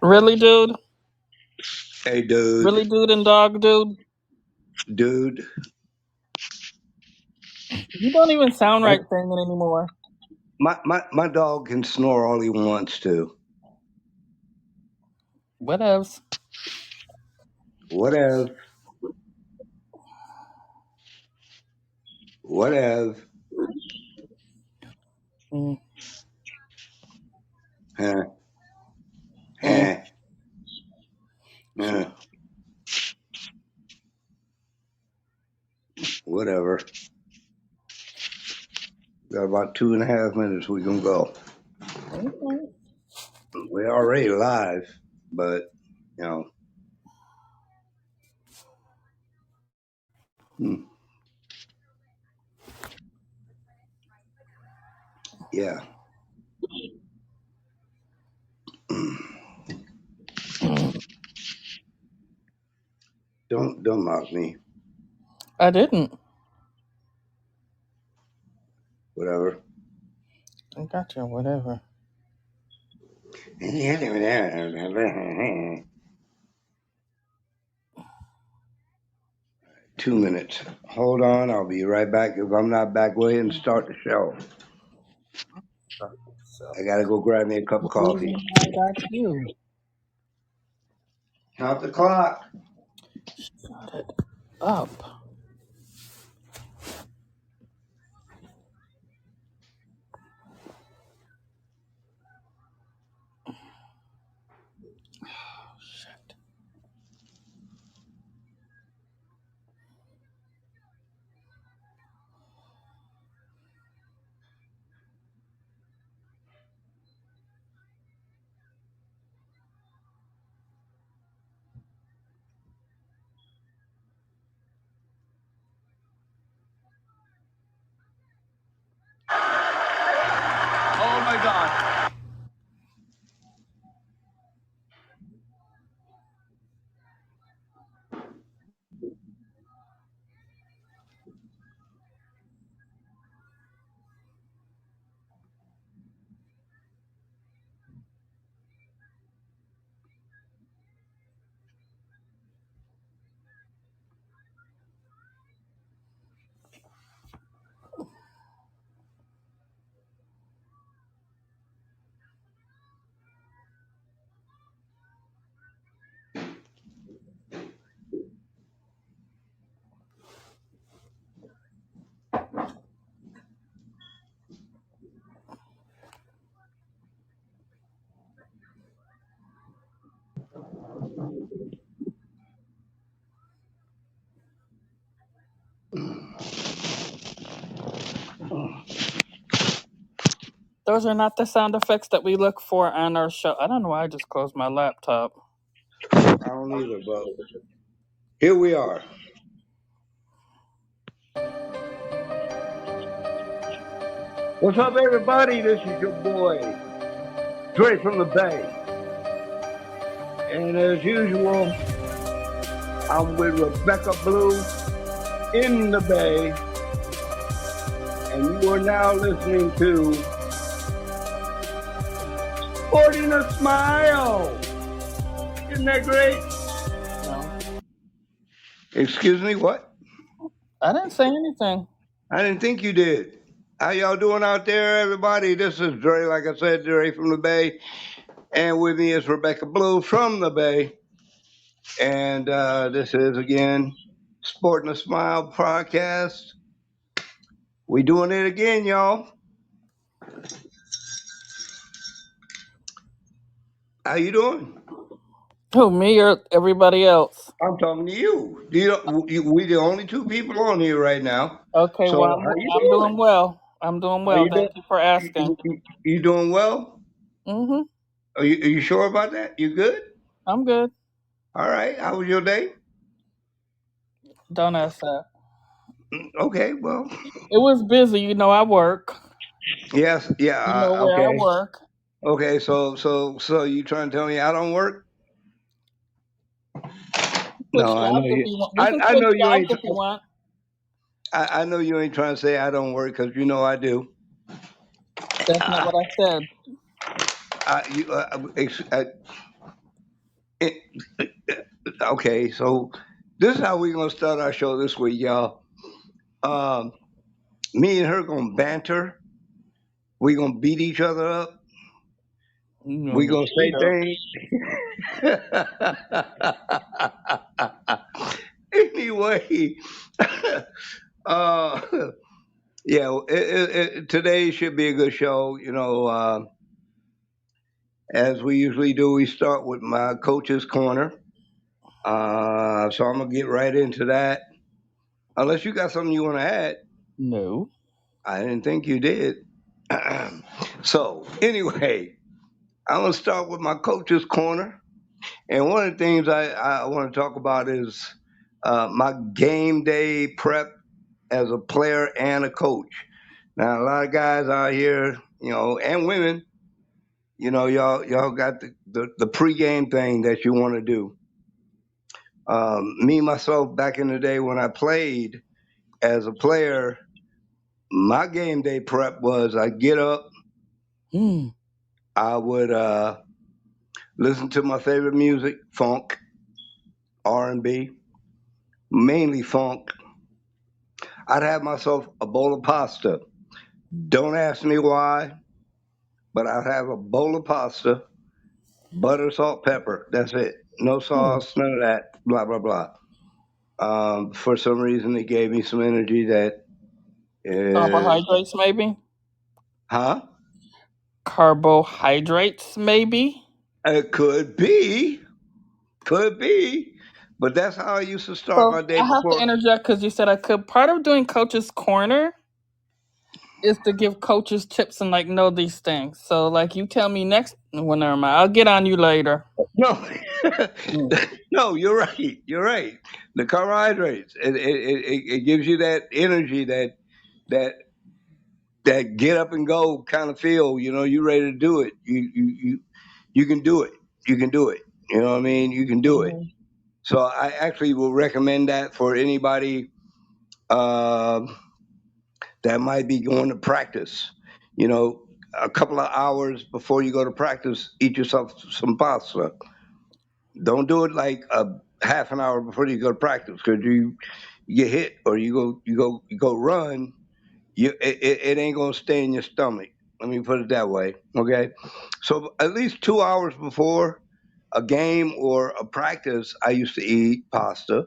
Really, dude? Hey, dude. Really, dude and dog, dude? Dude. You don't even sound My, right saying it anymore. my dog can snore all he wants to. Whatevs. Whatever. Whatever. Mm, Huh. mm. Huh. Huh. Whatever. Got about 2.5 minutes. We can go. Okay. We're already live, but, you know, hmm, yeah. Mm. Don't mock me. I didn't. Whatever. I got you. Whatever. 2 minutes. Hold on. I'll be right back. If I'm not back, go ahead and start the show. So, I got to go grab me a cup of coffee. I got you. Count the clock. Shut it up. Shit. Oh my God. Those are not the sound effects that we look for on our show. I don't know why I just closed my laptop. I don't either, but here we are. What's up, everybody? This is your boy, Dre from the Bay. And as usual, I'm with Rebecca Blue in the Bay. And you are now listening to Sporting a Smile. Isn't that great? No, Excuse me, what? I didn't say anything. I didn't think you did. How y'all doing out there, everybody? This is Dre, like I said, Dre from the Bay. And with me is Rebecca Blue from the Bay. And this is, again, Sporting a Smile podcast. We doing it again, y'all. How you doing? Who, me or everybody else? I'm talking to you. We the only two people on here right now. Okay, So well, how you I'm doing doing? well. I'm doing Are well. you doing? Thank you for asking. You doing well? Mm-hmm. Are you sure about that? You good? I'm good. All right. How was your day? Don't ask that. Okay. Well. It was busy. You know, I work. Yes. Yeah. You know where I Okay. work. Okay. So you trying to tell me I don't work? Switch No, I know jobs if you. you want. We can I switch know you jobs ain't. if you want. I know you ain't trying to say I don't work because you know I do. That's not what I said. It, okay, so this is how we're gonna start our show this week, y'all. Um, Me and her gonna banter. We gonna beat each other up. You know, We get gonna beat up. say things. Anyway, uh, yeah, today should be a good show. You know, as we usually do, we start with my coach's corner. So I'm gonna get right into that. Unless you got something you want to add. No. I didn't think you did. So anyway, I'm gonna start with my coach's corner, and one of the things I want to talk about is my game day prep as a player and a coach. Now, a lot of guys out here, you know, and women, you know, y'all got the pregame thing that you want to do. Me myself, back in the day when I played as a player, my game day prep was I get up, Hmm. I would listen to my favorite music, funk, R&B, mainly funk. I'd have myself a bowl of pasta. Don't ask me why, but I'd have a bowl of pasta, butter, salt, pepper. That's it. No Hmm. sauce, none of that. Blah blah blah. For some reason, it gave me some energy. That is, Carbohydrates, maybe. huh? Carbohydrates, maybe. It could be, but that's how I used to start So my day I have to before. interject because you said I could. Part of doing Coach's Corner is to give coaches tips and like know these things. So like you tell me next. Well, never mind. I'll get on you later. No, Mm. no, you're right. You're right. The carbohydrates, it gives you that energy, that that get up and go kind of feel. You know, you're ready to do it. You can do it. You can do it. You know what I mean? You can do it. Mhm. So I actually will recommend that for anybody that might be going to practice. You know, a couple of hours before you go to practice, eat yourself some pasta. Don't do it like a half an hour before you go to practice because you get hit or you go run. It ain't gonna stay in your stomach. Let me put it that way. Okay, so at least 2 hours before a game or a practice, I used to eat pasta.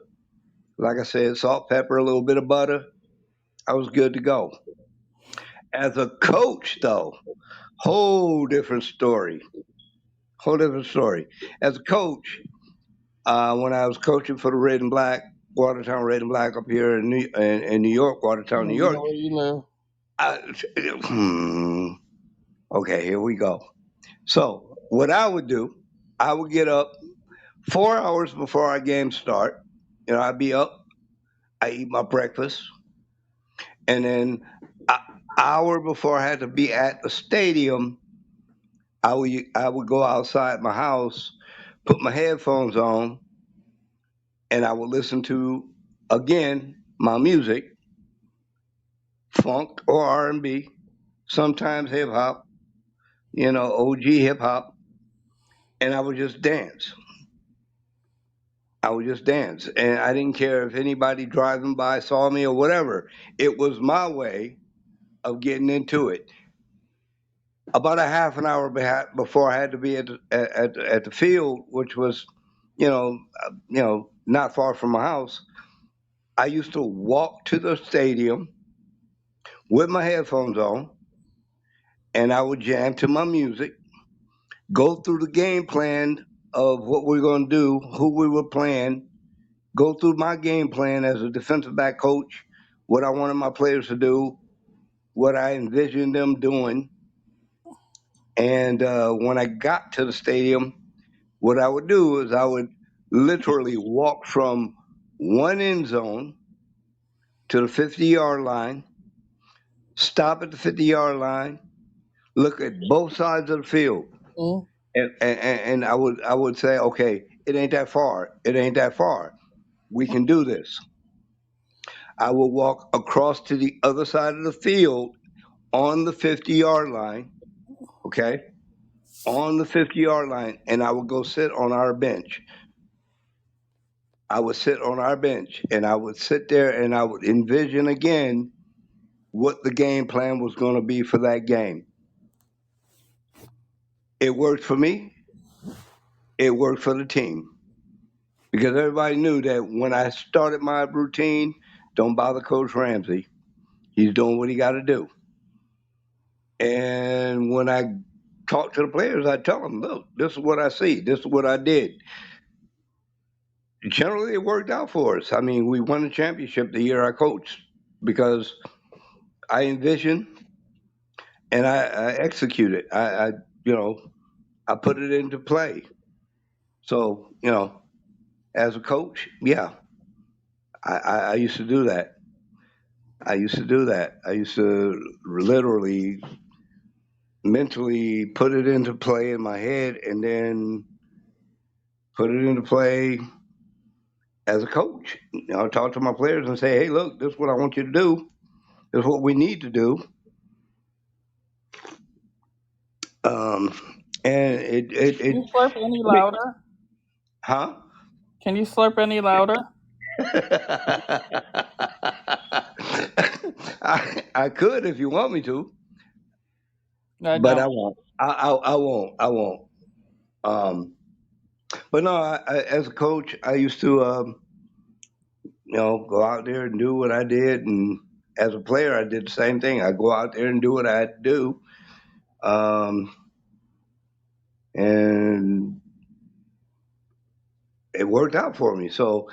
Like I said, salt, pepper, a little bit of butter. I was good to go. As a coach, though, whole different story. Whole different story. As a coach, when I was coaching for the Red and Black, Watertown Red and Black up here in New York, I Watertown, don't New even know York. where you live. I, hmm, Okay, here we go. So what I would do, I would get up 4 hours before our game start. I'd be up. I eat my breakfast, and then an hour before I had to be at the stadium, I would go outside my house, put my headphones on, and I would listen to again my music, funk or R&B, sometimes hip hop, OG hip hop, and I would just dance. I would just dance, and I didn't care if anybody driving by saw me or whatever. It was my way of getting into it. About a half an hour before I had to be at the field, which was, not far from my house. I used to walk to the stadium with my headphones on, and I would jam to my music, go through the game plan of what we are going to do, who we were playing, go through my game plan as a defensive back coach, what I wanted my players to do, what I envisioned them doing. And when I got to the stadium, what I would do is I would literally walk from one end zone to the 50-yard line, stop at the 50-yard line, look at both sides of the field, Mm. and I would say, okay, it ain't that far. It ain't that far. We can do this. I will walk across to the other side of the field on the 50-yard line, okay? On the 50-yard line, and I would go sit on our bench. I would sit on our bench, and I would sit there and I would envision again what the game plan was going to be for that game. It worked for me, it worked for the team because everybody knew that when I started my routine, don't bother Coach Ramsey. He's doing what he got to do. And when I talk to the players, I tell them, look, this is what I see. This is what I did. Generally, it worked out for us. I mean, we won the championship the year I coached because I envisioned and I executed. You know, I put it into play. So, as a coach, yeah, I used to do that. I used to do that. I used to literally mentally put it into play in my head and then put it into play as a coach. Talk to my players and say, hey, look, this is what I want you to do. This is what we need to do. Um, and Can you slurp any I mean, louder? huh? Can you slurp any louder? I could if you want me to, I but don't. I won't. I won't. I won't. Um, but no, as a coach, I used to, go out there and do what I did, and as a player, I did the same thing. I go out there and do what I had to do, um, and it worked out for me. So,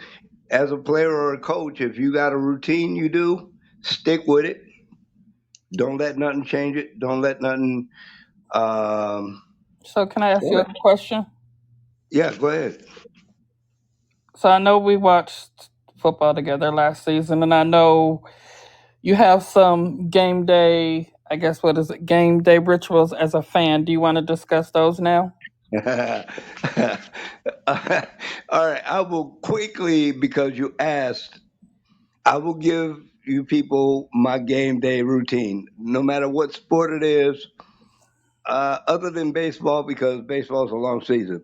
as a player or a coach, if you got a routine you do, stick with it. Don't let nothing change it. Don't let nothing. Um, So can I ask you a question? yeah, go ahead. So I know we watched football together last season, and I know you have some game day. I guess what is it? Game day rituals as a fan. Do you want to discuss those now? All right, I will quickly, because you asked, I will give you people my game day routine, no matter what sport it is, other than baseball, because baseball is a long season.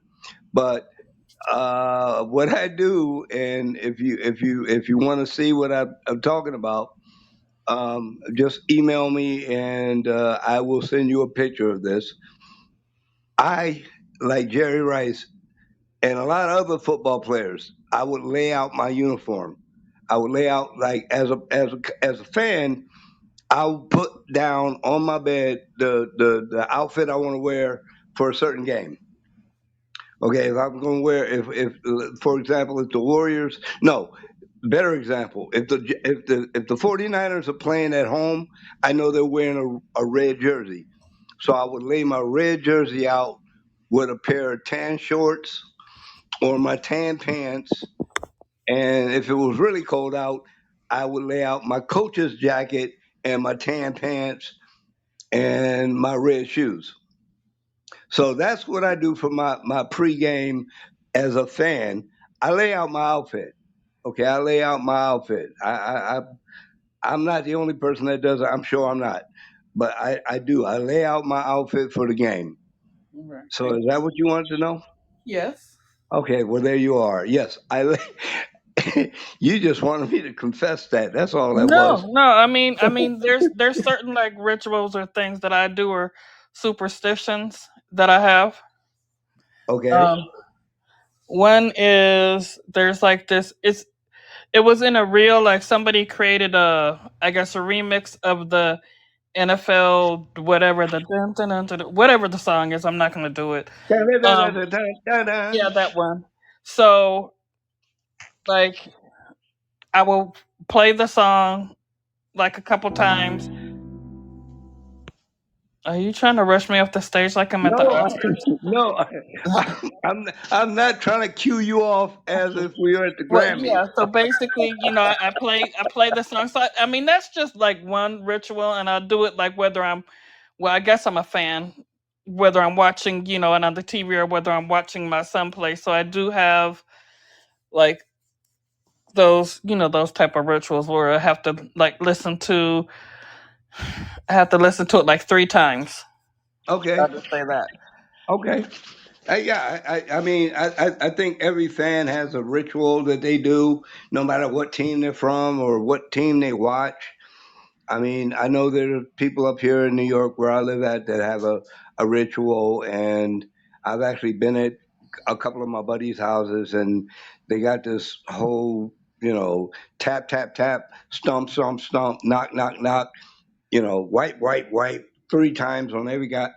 But what I do, and if you want to see what I'm talking about, just email me, and I will send you a picture of this. I, like Jerry Rice and a lot of other football players, I would lay out my uniform. I would lay out, like, as a fan, I'll put down on my bed the outfit I want to wear for a certain game. Okay, if I'm going to wear, if for example, if the Warriors, no, better example, if the 49ers are playing at home, I know they're wearing a red jersey. So I would lay my red jersey out with a pair of tan shorts or my tan pants. And if it was really cold out, I would lay out my coach's jacket and my tan pants and my red shoes. So that's what I do for my pregame as a fan. I lay out my outfit. Okay, I lay out my outfit. I'm not the only person that does it. I'm sure I'm not, but I do. I lay out my outfit for the game. Right. So is that what you wanted to know? Yes. Okay, well there you are. Yes, I. You just wanted me to confess that. That's all that was. No, no. I mean, there's certain like rituals or things that I do or superstitions that I have. Okay. Um, one is there's like this. It was in a reel like somebody created a I guess a remix of the NFL whatever the dun, dun, dun, dun, whatever the song is. I'm not gonna do it. Um, yeah, that one. So like I will play the song like a couple times. Are you trying to rush me off the stage like I'm at the No, Oscars? no, I'm not trying to cue you off as if we were at the Well, Grammys. yeah. So basically, I play the song. So I mean, that's just like one ritual, and I'll do it like whether I'm, well, I guess I'm a fan, whether I'm watching, and on the TV or whether I'm watching my son play. So I do have like those type of rituals where I have to listen to it like 3 times. Okay, I'll just say that. okay. Yeah, I mean, I think every fan has a ritual that they do, no matter what team they're from or what team they watch. I mean, I know there are people up here in New York where I live at that have a ritual, and I've actually been at a couple of my buddies' houses, and they got this whole, tap, tap, tap, stomp, stomp, stomp, knock, knock, knock, wipe, wipe, wipe, 3 times on every guy.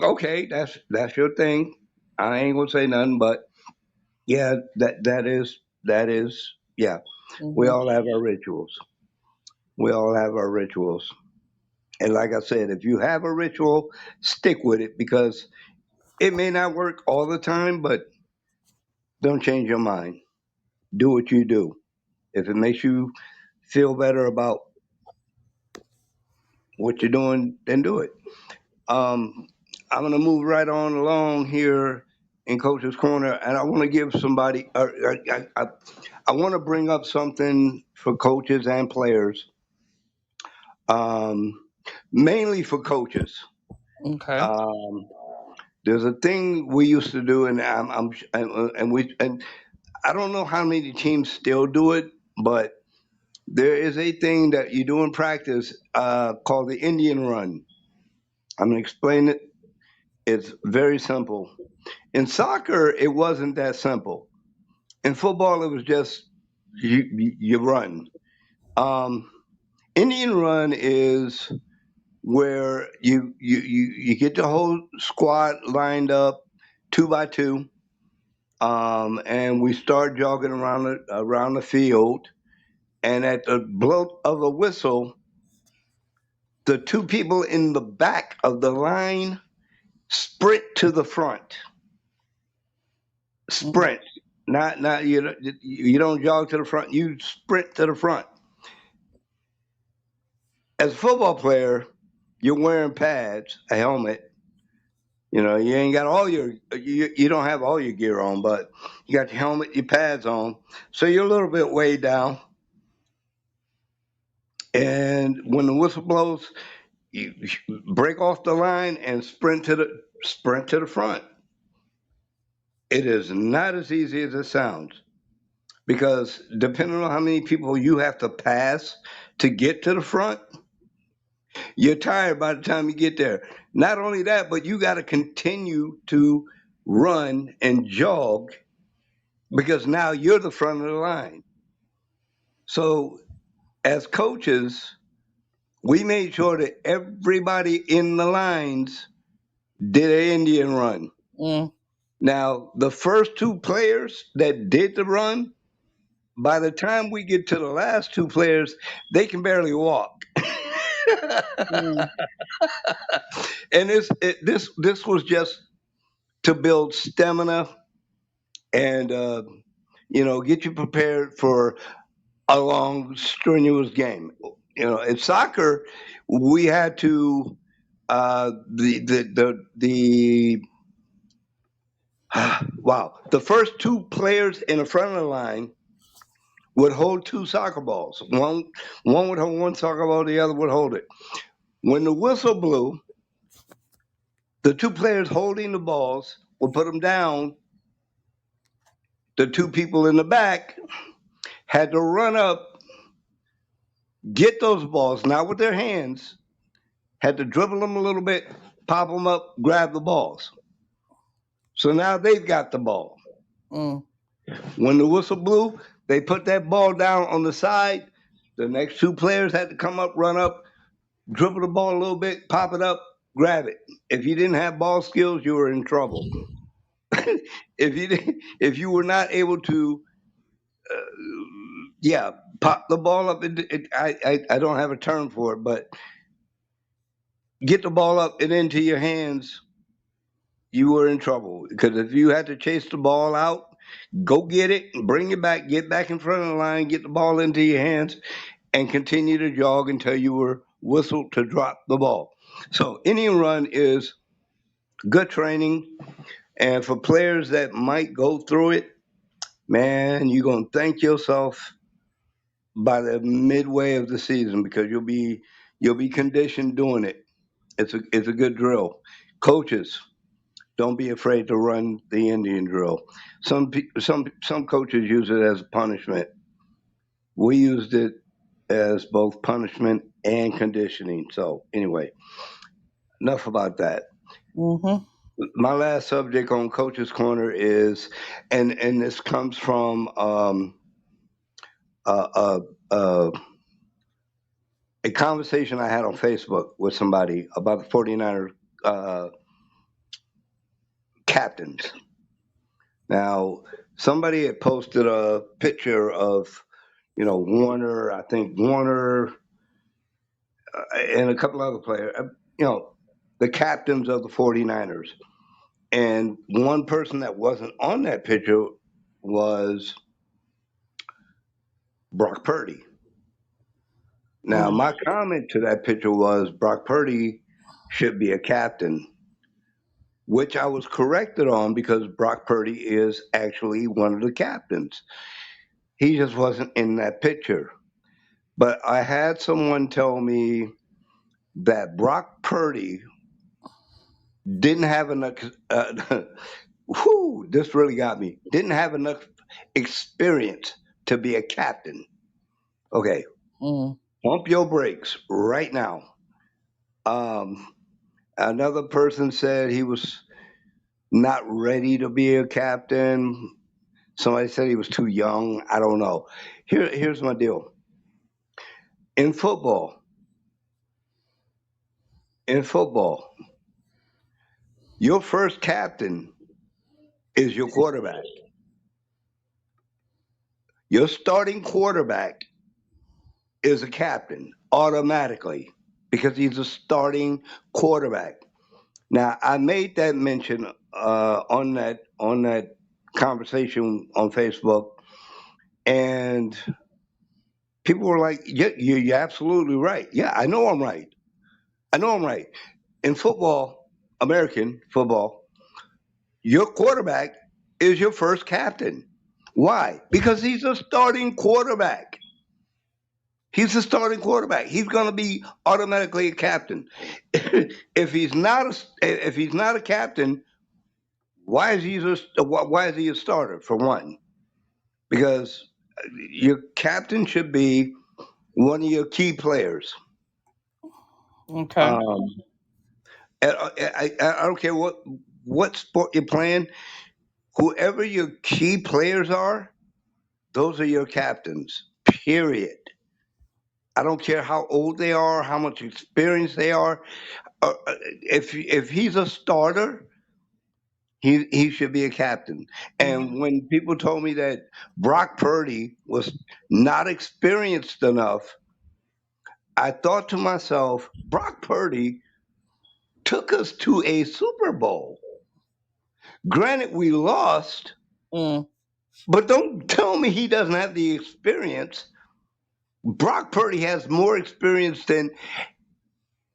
Okay, that's your thing. I ain't gonna say nothing, but yeah, that is yeah. We Hmm. all have our rituals. We all have our rituals. And like I said, if you have a ritual, stick with it because it may not work all the time, but don't change your mind. Do what you do. If it makes you feel better about what you're doing, then do it. Um, I'm going to move right on along here in Coach's Corner, and I want to give somebody, I want to bring up something for coaches and players, um, mainly for coaches. Okay. Um, there's a thing we used to do, and and I don't know how many teams still do it, but there is a thing that you do in practice called the Indian run. I'm gonna explain it. It's very simple. In soccer, it wasn't that simple. In football, it was just you run. Um, Indian run is where you get the whole squad lined up 2 by 2, and we start jogging around the field. And at the blow of a whistle, the 2 people in the back of the line sprint to the front. Mhm. Sprint, not you don't jog to the front. You sprint to the front. As a football player, you're wearing pads, a helmet. You ain't got you don't have all your gear on, but you got your helmet, your pads on, so you're a little bit way down. And when the whistle blows, you break off the line and sprint to the front. It is not as easy as it sounds because depending on how many people you have to pass to get to the front, you're tired by the time you get there. Not only that, but you got to continue to run and jog because now you're the front of the line. So as coaches, we made sure that everybody in the lines did an Indian run. Mm. Now, the first 2 players that did the run, by the time we get to the last 2 players, they can barely walk. Mm. And this was just to build stamina and get you prepared for a long, strenuous game. In soccer, we had to the wow, the first two players in the front of the line would hold two soccer balls. One would hold one soccer ball, the other would hold it. When the whistle blew, the two players holding the balls would put them down. The two people in the back had to run up, get those balls, not with their hands, had to dribble them a little bit, pop them up, grab the balls. So now they've got the ball. Mm. When the whistle blew, they put that ball down on the side. The next two players had to come up, run up, dribble the ball a little bit, pop it up, grab it. If you didn't have ball skills, you were in trouble. If you were not able to, yeah, pop the ball up. I don't have a term for it, but get the ball up and into your hands, you were in trouble. Because if you had to chase the ball out, go get it, bring it back, get back in front of the line, get the ball into your hands, and continue to jog until you were whistled to drop the ball. So Indian run is good training, and for players that might go through it, man, you're gonna thank yourself by the midway of the season because you'll be conditioned doing it. It's a good drill. Coaches, don't be afraid to run the Indian drill. Some coaches use it as punishment. We used it as both punishment and conditioning. So anyway, enough about that. Mm-hmm. My last subject on Coach's Corner is, and this comes from uh, uh, uh, a conversation I had on Facebook with somebody about the 49ers uh, captains. Now, somebody had posted a picture of, Warner, I think Warner, and a couple other players, the captains of the 49ers. And one person that wasn't on that picture was Brock Purdy. Now, Mm. my comment to that picture was Brock Purdy should be a captain, which I was corrected on because Brock Purdy is actually one of the captains. He just wasn't in that picture. But I had someone tell me that Brock Purdy didn't have enough. Whew, this really got me. Didn't have enough experience to be a captain. Okay, Mm. pump your brakes right now. Um, Another person said he was not ready to be a captain. Somebody said he was too young. I don't know. Here's my deal. In football, in football, your first captain is your quarterback. Your starting quarterback is a captain automatically because he's a starting quarterback. Now, I made that mention on that conversation on Facebook, and people were like, "Yeah, you're absolutely right. Yeah, I know I'm right. I know I'm right." In football, American football, your quarterback is your first captain. Why? Because he's a starting quarterback. He's the starting quarterback. He's going to be automatically a captain. If he's not a captain, why is he a starter for one? Because your captain should be one of your key players. Okay. Um, I don't care what sport you're playing. Whoever your key players are, those are your captains. Period. I don't care how old they are, how much experience they are. If he's a starter, he should be a captain. Mm. And when people told me that Brock Purdy was not experienced enough, I thought to myself, Brock Purdy took us to a Super Bowl. Granted, we lost, Mm. but don't tell me he doesn't have the experience. Brock Purdy has more experience than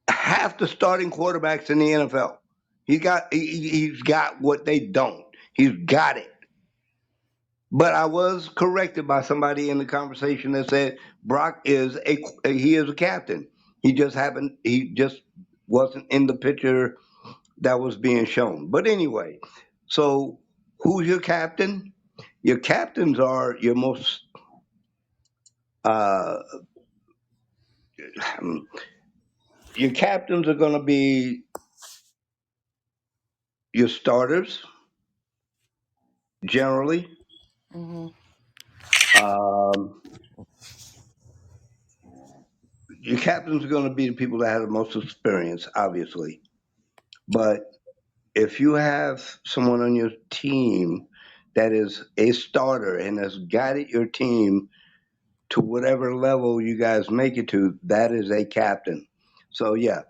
half the starting quarterbacks in the NFL. He's got what they don't. He's got it. But I was corrected by somebody in the conversation that said Brock is a captain. He just wasn't in the picture that was being shown. But anyway, so who's your captain? Your captains are your most uh, your captains are going to be your starters generally. Hmm. Um, your captains are going to be the people that have the most experience, obviously. But if you have someone on your team that is a starter and has guided your team to whatever level you guys make it to, that is a captain. So yeah,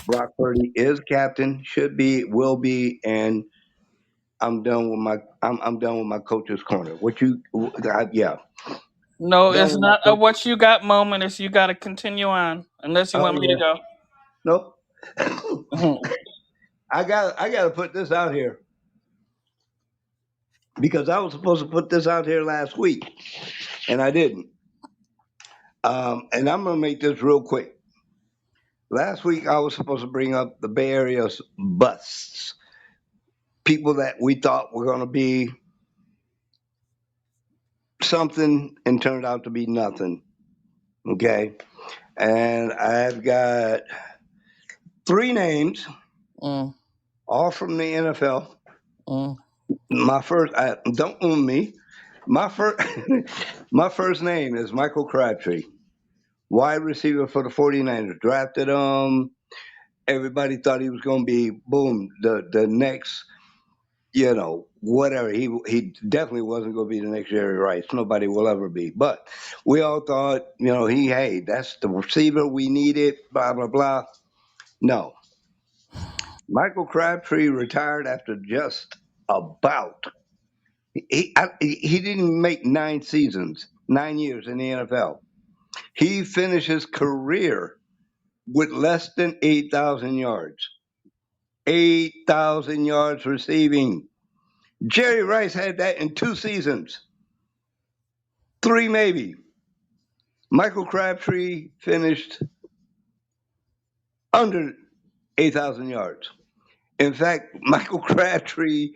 Brock Purdy is captain, should be, will be, and I'm done with my coach's corner. Yeah, No, done it's with my not a coach. what you got moment. It's you got to continue on, unless you Oh want me to yeah, go. nope. Mhm. I gotta put this out here because I was supposed to put this out here last week and I didn't. And I'm gonna make this real quick. Last week I was supposed to bring up the Bay Area's busts, people that we thought were gonna be something and turned out to be nothing. Okay, and I've got three names, Mm, all from the NFL. mm, Don't own me. My first, my first name is Michael Crabtree, wide receiver for the 49ers. Drafted him. Everybody thought he was going to be boom the next, whatever. He definitely wasn't going to be the next Jerry Rice. Nobody will ever be. But we all thought, hey, that's the receiver we needed. Blah blah blah. No, Michael Crabtree retired after just about. He didn't make 9 seasons, 9 years in the NFL. He finished his career with less than 8,000 yards. 8,000 yards receiving. Jerry Rice had that in 2 seasons, three maybe. Michael Crabtree finished under 8,000 yards. In fact, Michael Crabtree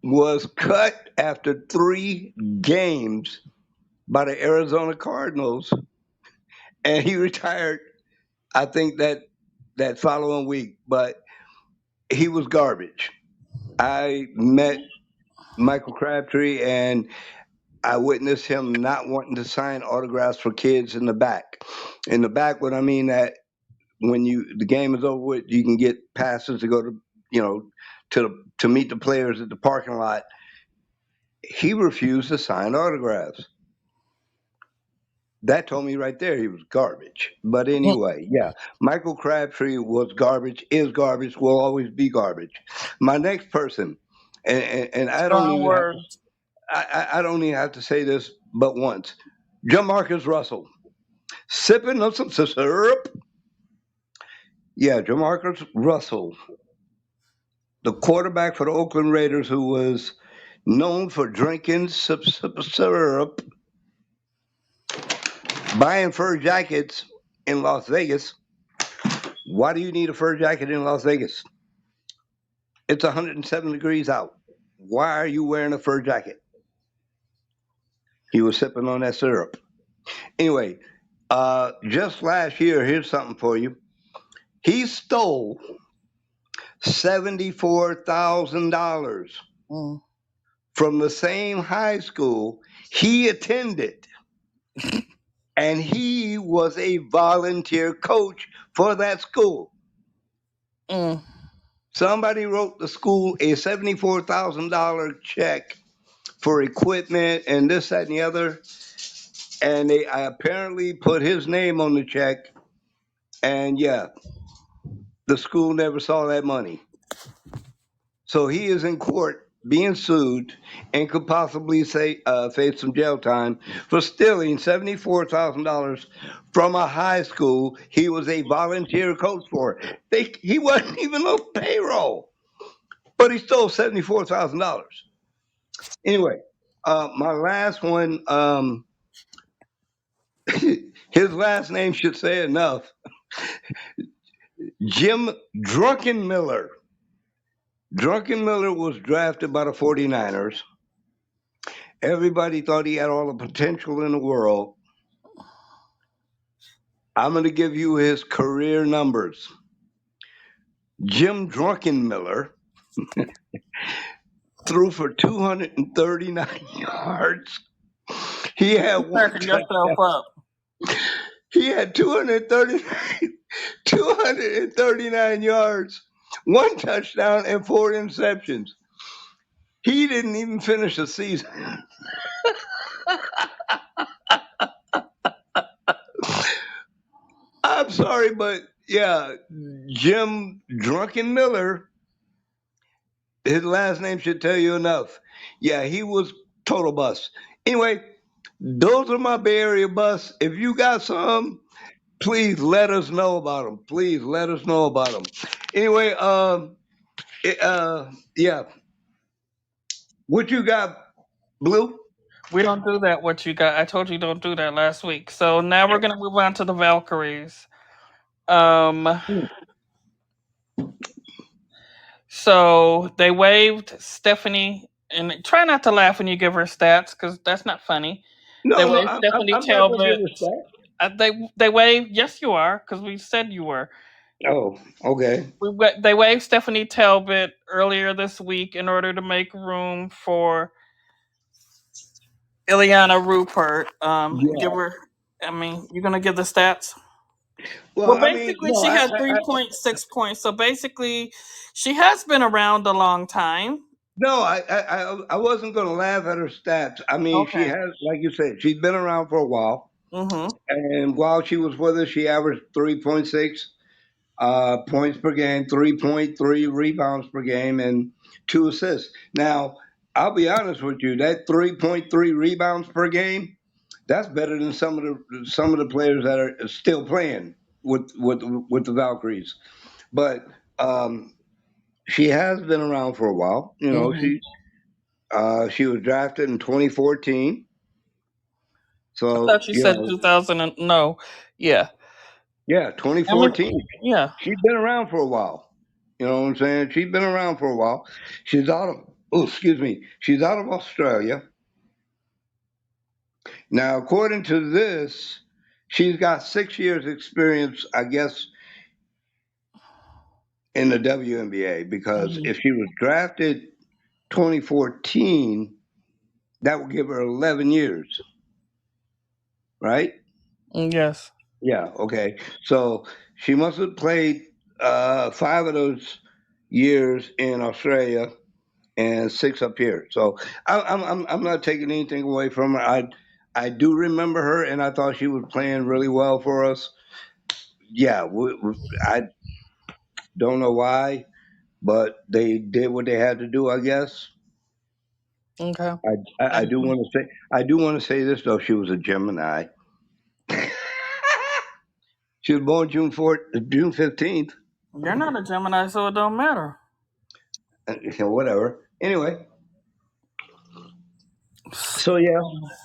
was cut after 3 games by the Arizona Cardinals, and he retired. I think that following week, but he was garbage. I met Michael Crabtree, and I witnessed him not wanting to sign autographs for kids in the back. In the back, what I mean that when the game is over with, you can get passes to go to you know to meet the players at the parking lot. He refused to sign autographs. That told me right there he was garbage. But mm. anyway, yeah, Michael Crabtree was garbage, is garbage, will always be garbage. My next person, and Strong words. I don't even have to say this but once. Jamarcus Russell, sipping on some syrup. Yeah, Jamarcus Russell, the quarterback for the Oakland Raiders, who was known for drinking syrup, buying fur jackets in Las Vegas. Why do you need a fur jacket in Las Vegas? It's 107 degrees out. Why are you wearing a fur jacket? He was sipping on that syrup. Anyway, just last year, here's something for you. He stole $74,000 Mm. from the same high school he attended, and he was a volunteer coach for that school. Mm. Somebody wrote the school a $74,000 check for equipment and this, that, and the other, and they apparently put his name on the check, And yeah, the school never saw that money. So he is in court being sued and could possibly face some jail time for stealing $74,000 from a high school he was a volunteer coach for. He wasn't even on payroll, but he stole $74,000. Anyway, my last one, his last name should say enough. Jim Druckenmiller. Druckenmiller was drafted by the 49ers. Everybody thought he had all the potential in the world. I'm going to give you his career numbers. Jim Druckenmiller threw for 239 yards. He had You're one cracking yourself touchdown. up. He had 239 yards, one touchdown, and four interceptions. He didn't even finish the season. I'm sorry, but yeah, Jim Druckenmiller, his last name should tell you enough. Yeah, he was total bust. Anyway, those are my Bay Area busts. If you got some, please let us know about them. Please let us know about them. Anyway, yeah, what you got, Blue? We don't do that. What you got? I told you don't do that last week. So now we're gonna move on to the Valkyries. Um, so they waived Stephanie, and try not to laugh when you give her stats because that's not funny. They No, no, waived Stephanie I'm not gonna give Talbot. a stat. They waived. Yes, you are because we said you were. Oh, okay. They waived Stephanie Talbot earlier this week in order to make room for Ileana Rupert. Give Yeah. her. I mean, you're gonna give the stats. Well, Well, I mean, basically, no, she had 3.6 points. So basically, she has been around a long time. no, I wasn't gonna laugh at her stats. I mean, she Okay. has, like you said, she's been around for a while, Mm-hmm. and while she was with us, she averaged 3.6 points per game, 3.3 rebounds per game, and two assists. Now, I'll be honest with you, that 3.3 rebounds per game, that's better than some of the players that are still playing with the Valkyries. But she has been around for a while. You know, Mm-hmm. she was drafted in 2014. I So, thought you said 2000 and no. Yeah. yeah, I mean, 2014. yeah. She's been around for a while. You know what I'm saying? She's been around for a while. She's out of oh, excuse me. She's out of Australia. Now, according to this, she's got 6 years experience, I guess, in the WNBA because Mm-hmm. if she was drafted 2014, that would give her 11 years, right? Yes. Yeah, okay. So she must have played 5 of those years in Australia and six up here. So I'm not taking anything away from her. I do remember her, and I thought she was playing really well for us. Yeah, I don't know why, but they did what they had to do, I guess. Okay. I Thank do you. want to say this though. She was a Gemini. She was born June 15th. You're not a Gemini, so it don't matter. Whatever. Anyway, so yeah,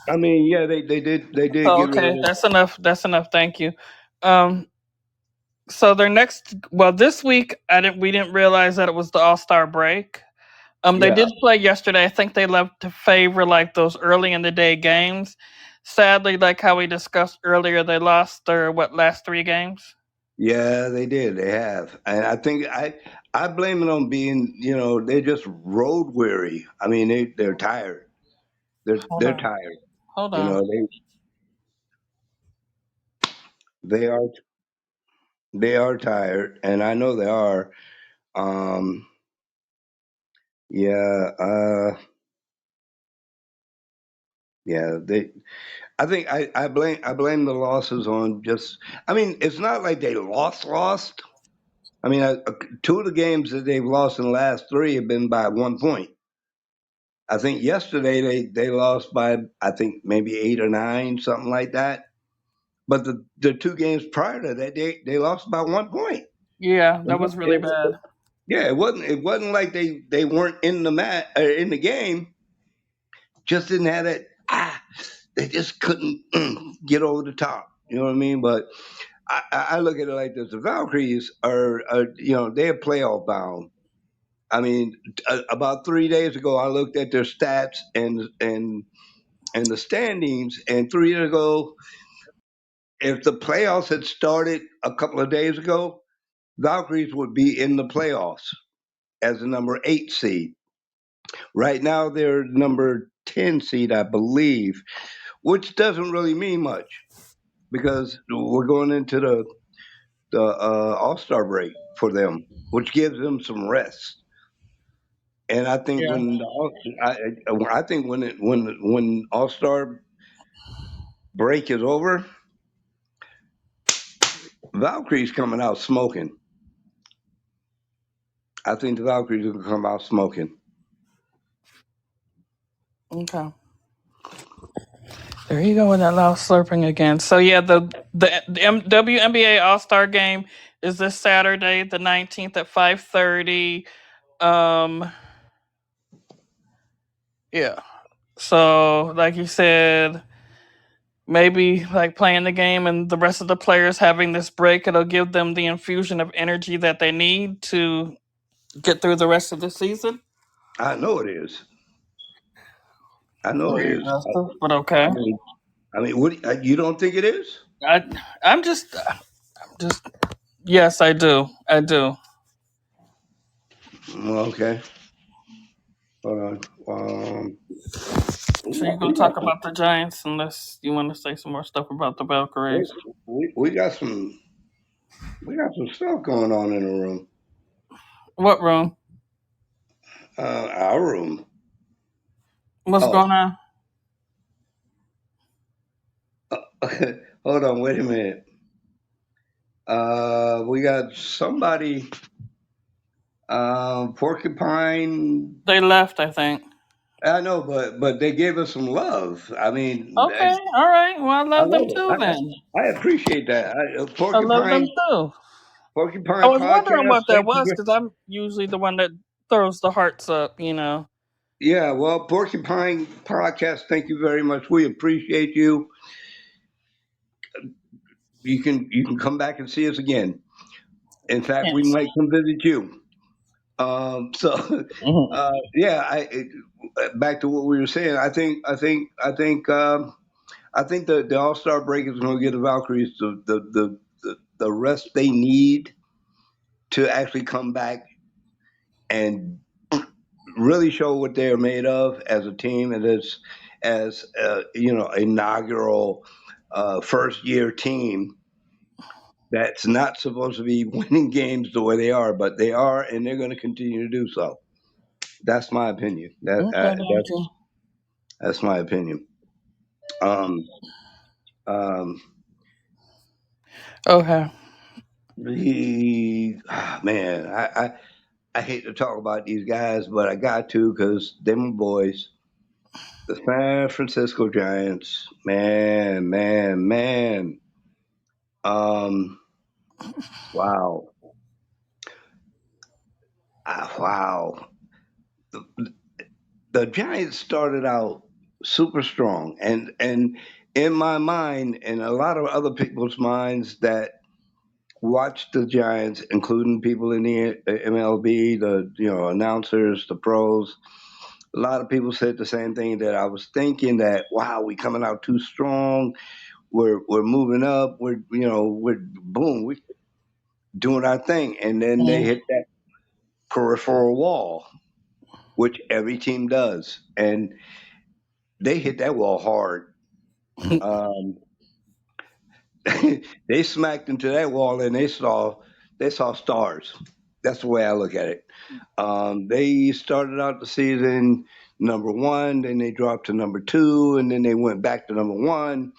I mean, yeah, they did Oh, get rid of okay. it. That's enough. That's enough. Thank you. Um, so their next, well, this week I didn't. We didn't realize that it was the All Star break. They Yeah, did play yesterday. I think they love to favor like those early in the day games. Sadly, like how we discussed earlier, they lost their last three games. yeah, they did. They have, and I think I blame it on being, they're just road weary. I mean, they're tired. Hold They're on, tired. hold You on. know, they are tired, and I know they are. Um, yeah, yeah. I think I blame the losses on just. I mean, it's not like they lost. I mean, two of the games that they've lost in the last three have been by 1 point. I think yesterday they lost by I think maybe 8 or 9, something like that. But the two games prior to that, they lost by 1 point. Yeah, that was really bad. Yeah, it wasn't like they weren't in the in the game. Just didn't have that. They just couldn't get over the top. You know what I mean? But I look at it like this: the Valkyries are they're playoff bound. I mean, about 3 days ago, I looked at their stats and the standings, and 3 years ago, if the playoffs had started a couple of days ago, Valkyries would be in the playoffs as the number 8 seed. Right now, they're number 10 seed, I believe, which doesn't really mean much because we're going into the All Star break for them, which gives them some rest. And I think Yeah. I think when All Star break is over, Valkyrie's coming out smoking. I think the Valkyries will come out smoking. Okay. There you go with that loud slurping again. So yeah, the WNBA All Star Game is this Saturday, the 19th at 5:30. Um, yeah. So like you said, maybe like playing the game and the rest of the players having this break, it'll give them the infusion of energy that they need to get through the rest of the season. I know it is. I know it Very is. aggressive, but okay. I mean, what you don't think it is? I I'm just yes, I do. I do. Okay, hold on. So you go We got talk about the Giants unless you want to say some more stuff about the Valkyries. we got some stuff going on in the room. What room? Our room. What's Oh, going on? hold on. Wait a minute. We got somebody. Porcupine. They left, I think. I know, but they gave us some love. I mean, Okay, all right. Well, I I love them love it. too. Then I appreciate that. I love them Porcupine too. I Porcupine was wondering Podcast. what that Thank you. was because I'm usually the one that throws the hearts up. Yeah, well, Porcupine Podcast. Thank you very much. We appreciate you. You can come back and see us again. In fact, we Yes. might come visit you. So, Mhm. yeah. Back to what we were saying. I think the All Star break is going to give the Valkyries the rest they need to actually come back and really show what they're made of as a team and as inaugural first year team that's not supposed to be winning games the way they are, but they are, and they're going to continue to do so. That's my opinion. Okay, thank you. That's my opinion. Um, um, Okay. man, I hate to talk about these guys, but I got to because they're my boys. The San Francisco Giants, man, man, man. Um, wow, wow. The, the Giants started out super strong, and in my mind, and a lot of other people's minds that watched the Giants, including people in the MLB, the announcers, the pros. A lot of people said the same thing that I was thinking that wow, we coming out too strong. We're moving up. We're boom. We doing our thing, and then they Mm. hit that peripheral wall, which every team does, and they hit that wall hard. Um, they smacked into that wall, and they saw stars. That's the way I look at it. They started out the season. number one, then they dropped to number two, and then they went back to number one,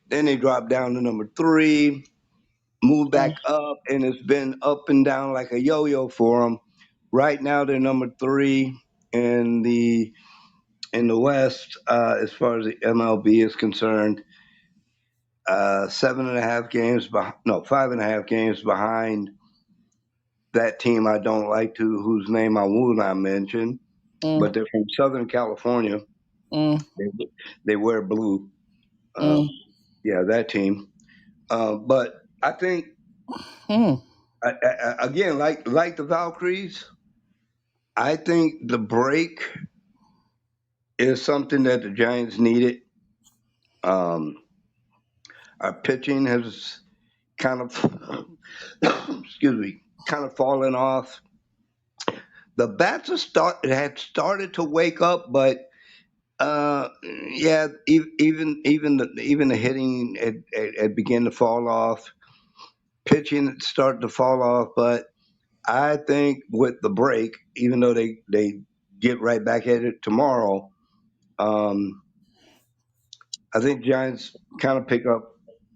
then they dropped down to number three, moved Mm, back up, and it's been up and down like a yo-yo for them. Right now, they're number three in the West as far as the MLB is concerned. 7.5 games, no, 5.5 games behind that team I don't like to, whose name I will not mention, mm, but they're from Southern California. mm, They, they wear blue. mm, Yeah, that team. But I think mm, again, like the Valkyries, I think the break is something that the Giants needed. Um, our pitching has kind of, excuse me, kind of fallen off. The bats had started to wake up, but yeah, even the hitting had begun to fall off. Pitching had started to fall off, but I think with the break, even though they get right back at it tomorrow, um, I think Giants kind of pick up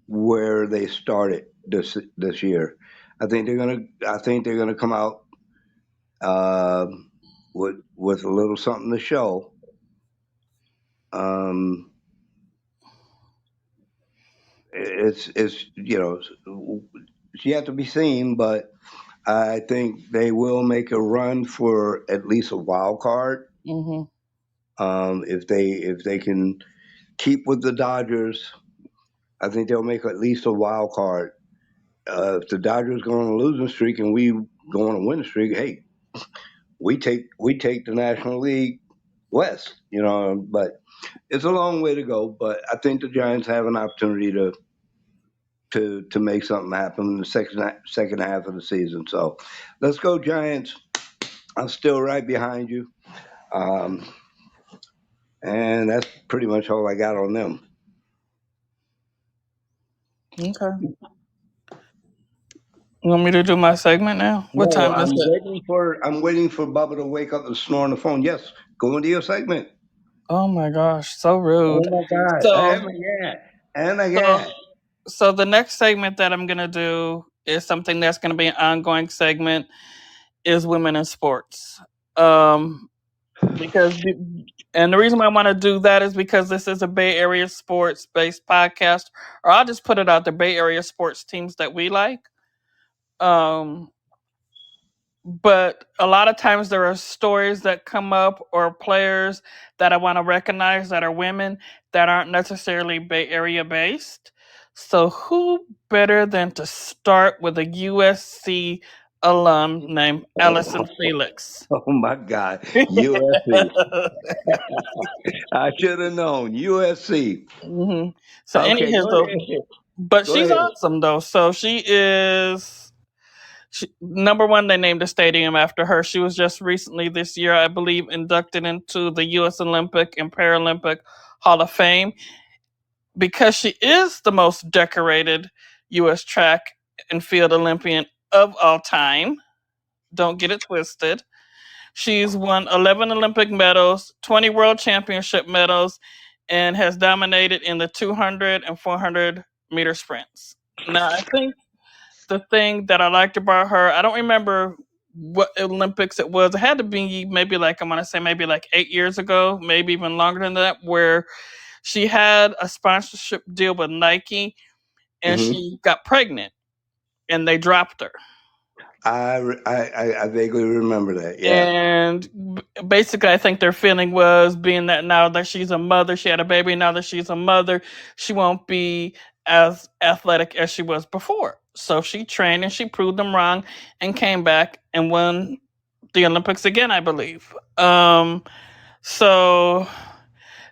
where they started this year. I think they're gonna come out with a little something to show. Um, it's it's yet to be seen, but I think they will make a run for at least a wild card. mm-hmm. If they can keep with the Dodgers, I think they'll make at least a wild card. If the Dodgers go on a losing streak and we go on a winning streak, hey, we take the National League West, But it's a long way to go. But I think the Giants have an opportunity to make something happen in the second half of the season. So let's go Giants. I'm still right behind you, um, and that's pretty much all I got on them. Okay. You want me to do my segment now? What No, time is it? I'm waiting for Bubba to wake up and snore on the phone. Yes, go into your segment. Oh my gosh, so rude. Oh my God! So, Oh my God! Oh my so, God! so the next segment that I'm gonna do is something that's gonna be an ongoing segment. Is women in sports. Um, because and the reason why I want to do that is because this is a Bay Area sports based podcast, or I'll just put it out the Bay Area sports teams that we like. Um, but a lot of times there are stories that come up or players that I want to recognize that are women that aren't necessarily Bay Area based. So who better than to start with a USC alum named Allison Felix? Oh my God! USC. I should have known USC. hmm So Okay, go anyhow, ahead. but Go she's ahead. awesome though. So number one. They named a stadium after her. She was just recently this year, I believe, inducted into the U.S. Olympic and Paralympic Hall of Fame because she is the most decorated U.S. track and field Olympian of all time. Don't get it twisted. She's won 11 Olympic medals, 20 World Championship medals, and has dominated in the 200 and 400-meter sprints. Now, I think the thing that I liked about her, I don't remember what Olympics it was. It had to be maybe like, I'm going to say maybe like 8 years ago, maybe even longer than that, where she had a sponsorship deal with Nike and Hmm. she got pregnant and they dropped her. I vaguely remember that. Yeah. And basically, I think their feeling was being that now that she's a mother, she had a baby. Now that she's a mother, she won't be as athletic as she was before. So she trained and she proved them wrong and came back and won the Olympics again, I believe. So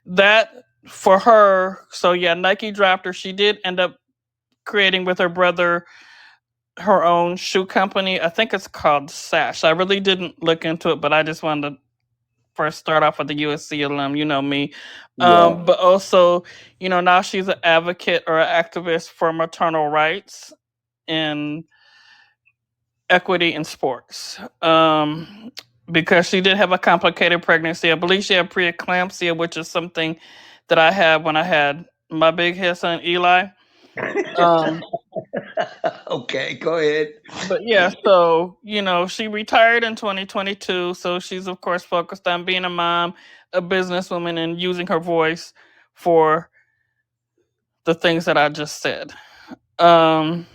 that for her, so yeah, Nike dropped her. She did end up creating with her brother her own shoe company. I think it's called Sash. I really didn't look into it, but I just wanted to first start off with the USC alum. You know me. Yeah. But also, now she's an advocate or an activist for maternal rights and equity in sports. because she did have a complicated pregnancy. I believe she had preeclampsia, which is something that I had when I had my big head son Eli. Um, Okay, go ahead. but yeah, so she retired in 2022. So she's of course focused on being a mom, a businesswoman, and using her voice for the things that I just said. Um,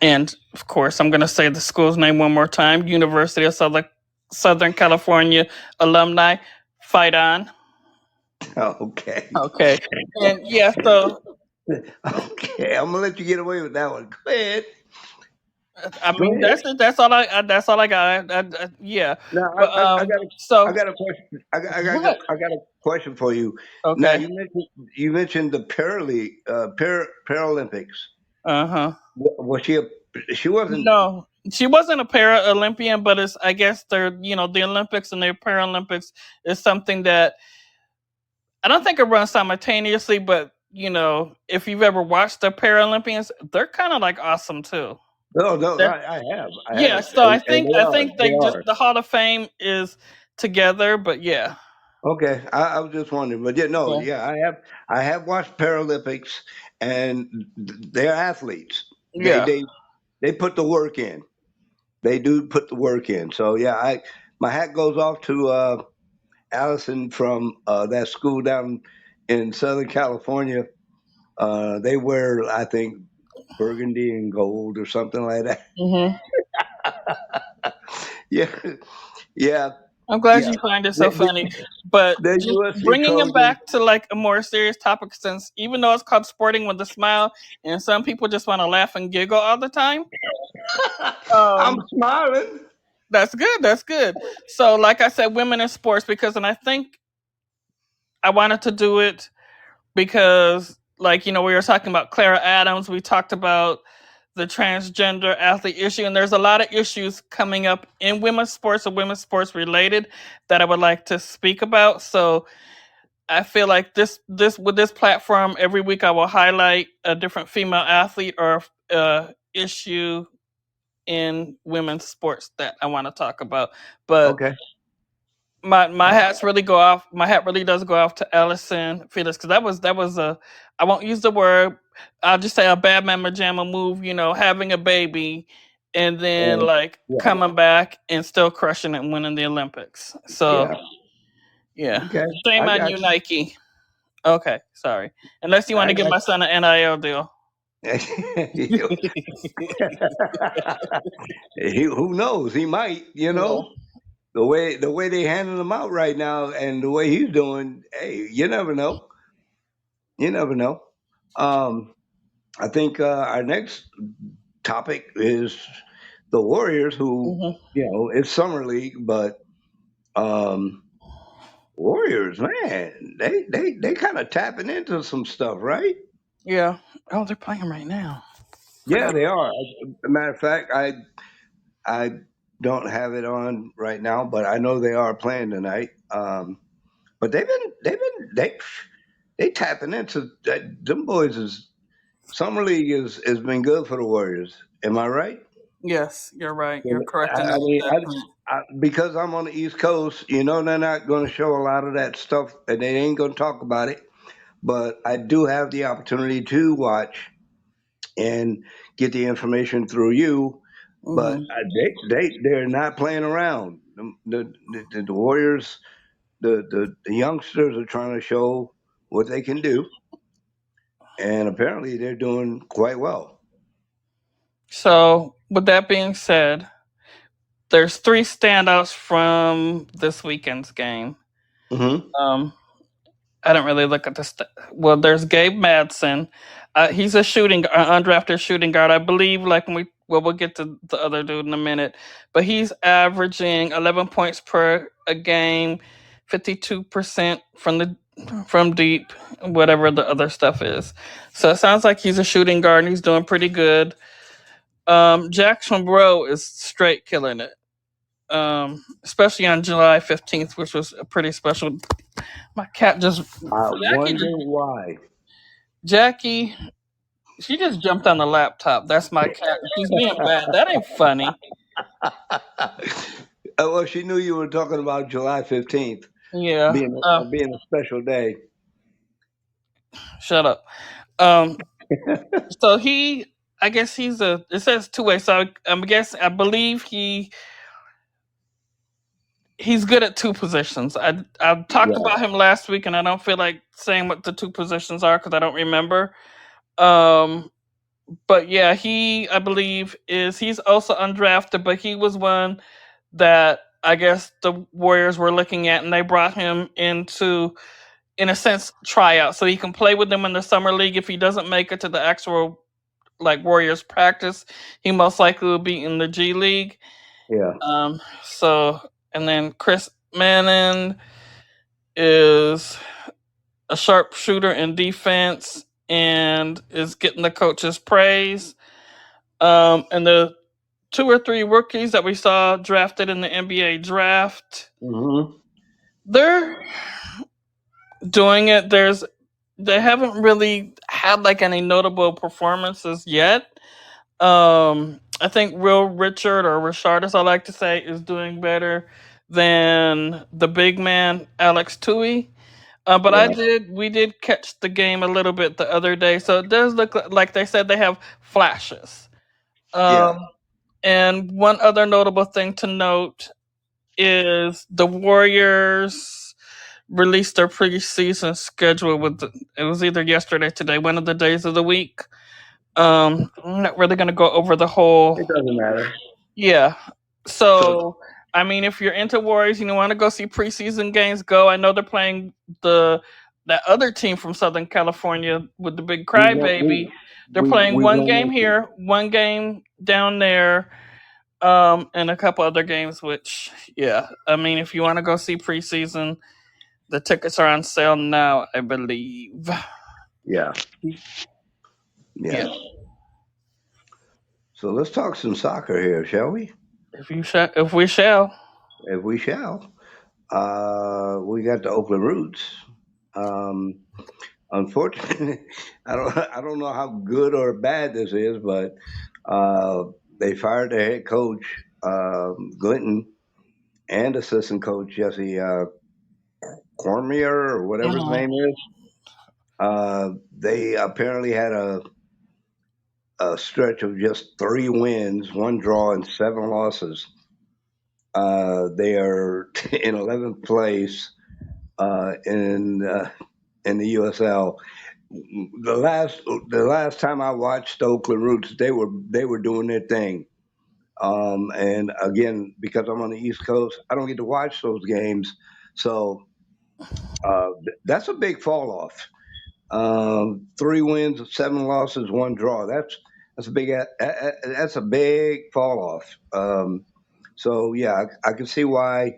and of course, I'm going to say the school's name one more time: University of Southern California alumni. Fight on. Okay. Okay, and yeah, so Okay, I'm gonna let you get away with that one. Go ahead. I Go mean ahead. that's it. That's all I got. Yeah, Now, but I so got a question. what? I got a question for you. Now, Okay. you mentioned the Paralympics. Uh huh. Was she a? She wasn't. No, she wasn't a para Olympian, but it's I guess they're the Olympics and the Paralympics is something that I don't think it runs simultaneously, but if you've ever watched the Paralympians, they're kind of like awesome too. No, no, They're, I yeah, have, so I and think I think they they just are. the Hall of Fame is together, but yeah, Okay, I was just wondering, but yeah, no, yeah, yeah, I have watched Paralympics, and they're athletes. They yeah. they they put the work in. They do put the work in. So yeah, I my hat goes off to Allison from that school down in Southern California. They wear, I think, burgundy and gold or something like that. Hmm. Yeah, yeah, I'm glad yeah. you find it so The, funny, but the just USC bringing it Trojans. back to like a more serious topic, since even though it's called sporting with a smile, and some people just want to laugh and giggle all the time. I'm Um, smiling. that's good. That's good. So, like I said, women in sports, and I think I wanted to do it because, like, we were talking about Clara Adams, we talked about the transgender athlete issue, and there's a lot of issues coming up in women's sports or women's sports related that I would like to speak about. So I feel like this with this platform, every week I will highlight a different female athlete or issue in women's sports that I want to talk about. But Okay. my hats really go off. My hat really does go off to Allison Felix, because that was a, I won't use the word. I'll just say a bad mamma jamma move. Having a baby, and then Uh, like yeah. coming back and still crushing it and winning the Olympics. So Yeah. yeah, Okay. shame I on got you, Nike. Okay, sorry. Unless you want I to give got my son an NIL deal. you. Who knows? He might. You Yeah. know. The way they handing him out right now, and the way he's doing, hey, you never know. You never know. Um, I think our next topic is the Warriors, who Hmm. it's summer league, but um, Warriors, man, they kind of tapping into some stuff, right? Yeah. Oh, they're playing right now. Yeah, Forgot. they are. As a matter of fact, I don't have it on right now, but I know they are playing tonight. But they tapping into that. Them boys is summer league is has been good for the Warriors. Am I right? Yes, you're right. You're correct in I that mean, assessment. because I'm on the East Coast, they're not going to show a lot of that stuff, and they ain't going to talk about it. But I do have the opportunity to watch and get the information through you. But Hmm. they're not playing around. The Warriors, the youngsters are trying to show what they can do, and apparently they're doing quite well. So, with that being said, there's three standouts from this weekend's game. Hmm. Um, I didn't really look at this. Well, there's Gabe Madsen. He's a undrafted shooting guard. I believe, like we'll get to the other dude in a minute, but he's averaging 11 points per a game, 52% from deep, whatever the other stuff is. So it sounds like he's a shooting guard and he's doing pretty good. Jackson Bro is straight killing it. Especially on July 15th, which was a pretty special. My cat just I Jackie wonder why. Jackie, she just jumped on the laptop. That's my cat. She's being bad. That ain't funny. Well, she knew you were talking about July 15th Yeah. being a special day. Shut up. Um. So I guess he's a. It says two way. So I believe he's good at two positions. I talked Yeah, about him last week, and I don't feel like saying what the two positions are because I don't remember. Um. But yeah, I believe he's also undrafted, but he was one that I guess the Warriors were looking at, and they brought him into, in a sense, tryout, so he can play with them in the summer league. If he doesn't make it to the actual like Warriors practice, he most likely will be in the G League. yeah. So and then Chris Manning is a sharpshooter in defense and is getting the coach's praise. And the two or three rookies that we saw drafted in the NBA draft, Hmm. they're doing it. They haven't really had like any notable performances yet. I think Will Richard, or Richard as I like to say, is doing better than the big man Alex Tui. But Yeah, we did catch the game a little bit the other day, so it does look like they said they have flashes. yeah, Um, and one other notable thing to note is the Warriors released their preseason schedule it was either yesterday or today, one of the days of the week. I'm not really gonna go over the whole. it doesn't matter. Yeah. So, So I mean, if you're into Warriors, you want to go see preseason games, go. I know they're playing the that other team from Southern California with the big we want crybaby. They're playing we one want game to. here, one game down there, and a couple other games. Which, yeah, I mean, if you want to go see preseason, the tickets are on sale now, I believe. Yeah, Yeah, yeah. So let's talk some soccer here, shall we? if we shall. If we shall. We got the Oakland Roots. Um, Unfortunately, I don't know how good or bad this is, but uh, they fired their head coach Glinton and assistant coach Jesse Cormier or whatever his Mhm. name is. They apparently had a stretch of just 3 wins, 1 draw, and 7 losses. They are in 11th place uh, in uh, in the USL. The last time I watched the Oakland Roots, they were doing their thing. And again, because I'm on the East Coast, I don't get to watch those games. So that's a big fall off. 3 wins, 7 losses, 1 draw. That's a that's a big fall off. So yeah, I can see why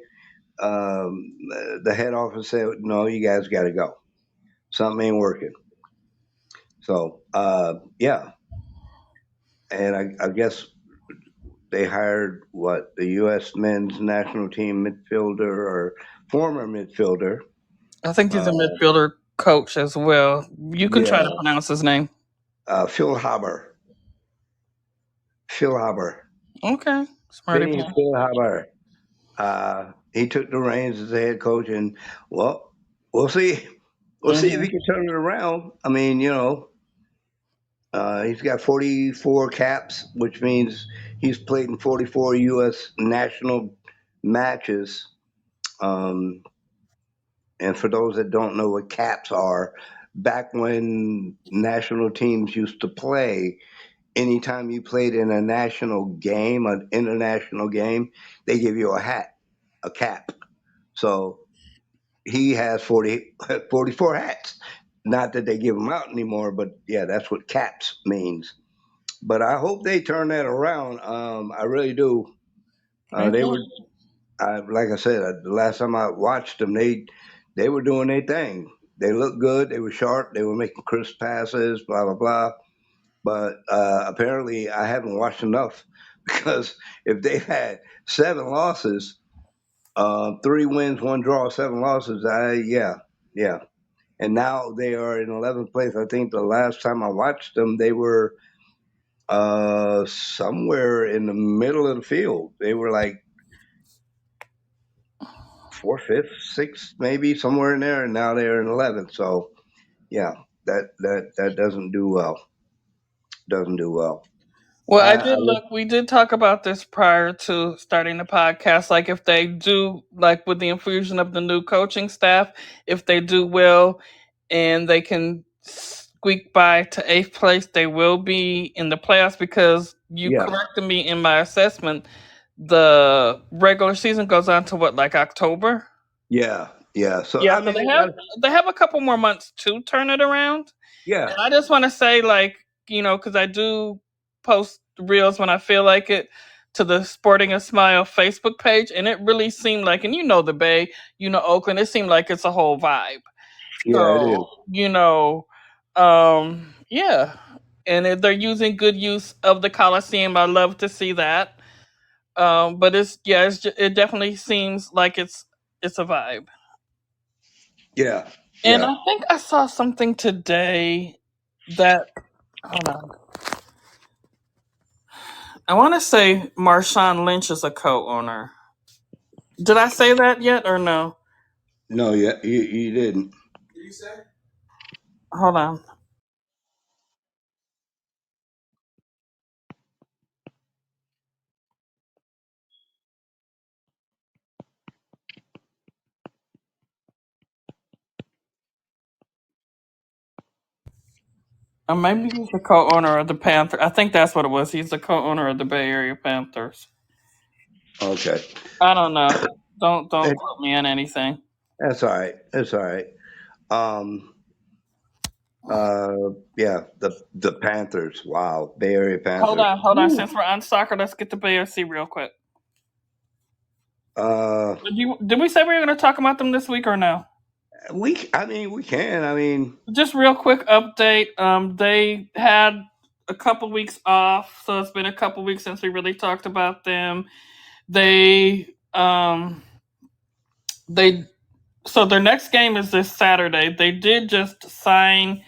the head office said, "No, you guys got to go. Something ain't working." So yeah, and I guess they hired what the U.S. men's national team midfielder or former midfielder. I think he's a Uh, midfielder coach as well. You can try to yeah, pronounce his name. Phil Haber. Phil Haber. Okay, smarty Vinny pants. Phil Haber. He took the reins as the head coach, and well, we'll see. We'll see if he Hmm. can turn it around. I mean, he's got 44 caps, which means he's played in 44 U.S. national matches. Um, and for those that don't know what caps are, back when national teams used to play, anytime you played in a national game, an international game, they give you a hat, a cap. So he has 44 hats. Not that they give them out anymore, but yeah, that's what caps means. But I hope they turn that around. I really do. They Okay. were, like I said, the last time I watched them, they were doing their thing. They looked good. They were sharp. They were making crisp passes. Blah blah blah. But apparently, I haven't watched enough because if they had 7 losses, 3 wins, 1 draw, 7 losses, yeah. And now they are in 11th place. I think the last time I watched them, they were somewhere in the middle of the field. They were like fourth, fifth, sixth, maybe somewhere in there, and now they're in 11th. So yeah, that doesn't do well. Doesn't do well. Well, I I did look. We did talk about this prior to starting the podcast. Like, if they do, like, with the infusion of the new coaching staff, if they do well and they can squeak by to eighth place, they will be in the playoffs because you yeah, corrected me in my assessment. The regular season goes on to what, like October? yeah, yeah. So Yeah, I so mean, they got they have a couple more months to turn it around. yeah, And I just want to say, like, because I do post reels when I feel like it to the Sporting a Smile Facebook page, and it really seemed like, and the Bay, Oakland, it seemed like it's a whole vibe. yeah. It So, is. yeah, and they're using good use of the Coliseum. I love to see that. But it definitely seems like it's a vibe. Yeah, And yeah. I think I saw something today that, hold on. I want to say Marshawn Lynch is a co-owner. Did I say that yet or no? No, yeah, you didn't. Hold on. Maybe he's the co-owner of the Panthers. I think that's what it was. He's the co-owner of the Bay Area Panthers. Okay, I don't know. Don't Eh, quote me on anything. that's all right. That's all right. Um, yeah, the Panthers. Wow, Bay Area Panthers. Hold on. Woo. Since we're on soccer, let's get to BFC real quick. Uh, Did we say we were going to talk about them this week or no? I mean, we can. I mean, Just real quick update. They had a couple weeks off, so it's been a couple weeks since we really talked about them. They they so their next game is this Saturday. They did just sign.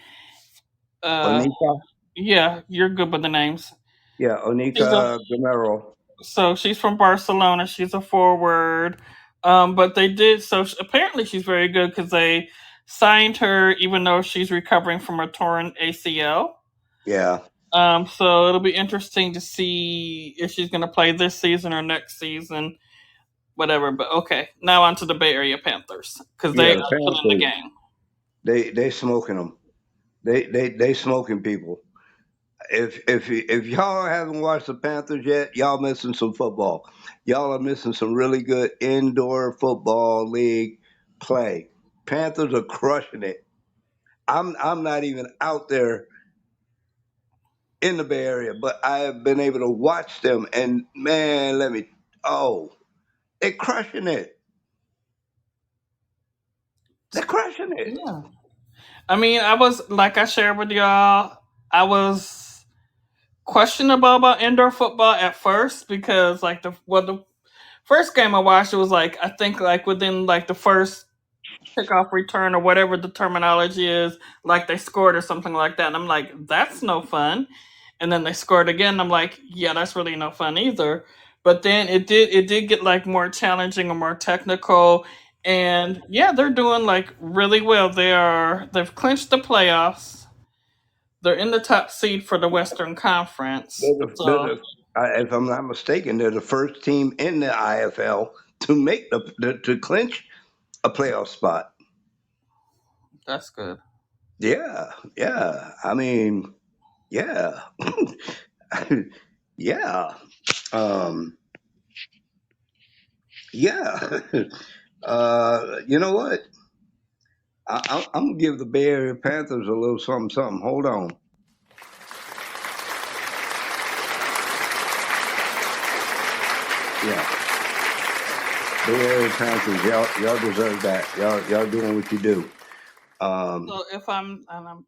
Uh, Onika. yeah, you're good with the names. Yeah, She's a, Onika Gamero. so she's from Barcelona. She's a forward. But they did apparently she's very good because they signed her even though she's recovering from a torn ACL. Yeah, So it'll be interesting to see if she's going to play this season or next season, whatever. But okay, now on to the Bay Area Panthers because they yeah. are The still in the Panthers. game. They smoking them. They smoking people. If y'all haven't watched the Panthers yet, y'all missing some football. Y'all are missing some really good indoor football league play. Panthers are crushing it. I'm not even out there in the Bay Area, but I have been able to watch them, and man, they're crushing it. They're crushing it. Yeah. I mean, I was like I shared with y'all. I was questionable about indoor football at first because like the first game I watched it was like I think like within like the first kickoff return or whatever the terminology is, like they scored or something like that. And I'm like, that's no fun. And then they scored again. And I'm like, yeah, that's really no fun either. But then it did get like more challenging or more technical. And yeah, they're doing like really well. They've clinched the playoffs. They're in the top seed for the Western Conference. They're So if I'm not mistaken, they're the first team in the IFL to make to clinch a playoff spot. that's good. Yeah, yeah. I mean, yeah, yeah, um, yeah. You know what? I'm gonna give the Bay Area Panthers a little something, something. Hold on. Yeah, Bay Area Panthers, y'all deserve that. Y'all doing what you do. Um, So if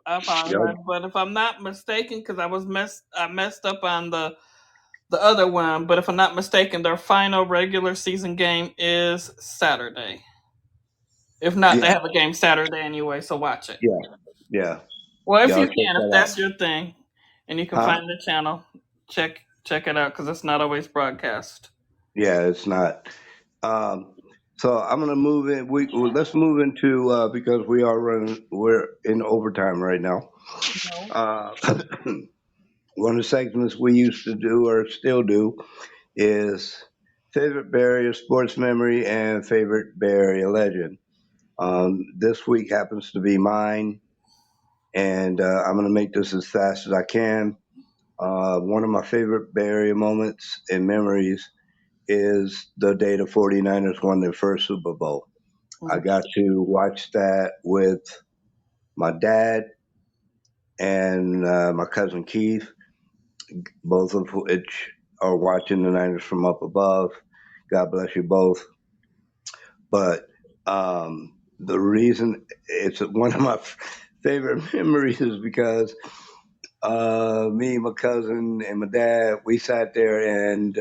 I y'all, apologize, but if I'm not mistaken, because I messed up on the other one, but if I'm not mistaken, their final regular season game is Saturday. If not, yeah, they have a game Saturday anyway, so watch it. yeah, yeah. Well, if Y'all you check can, if that out, that's your thing, and you can huh? find the channel, check it out because it's not always broadcast. Yeah, it's not. Um, So I'm gonna move in. Let's move into because we are running. We're in overtime right now. No. Uh, one of the segments we used to do or still do is favorite Bay Area sports memory and favorite Bay Area legend. This week happens to be mine, and I'm going to make this as fast as I can. One of my favorite Bay Area moments and memories is the day the 49ers won their first Super Bowl. I Mm. got to watch that with my dad and my cousin Keith, both of which are watching the Niners from up above. God bless you both. But the reason it's one of my favorite memories is because me, my cousin, and my dad, we sat there and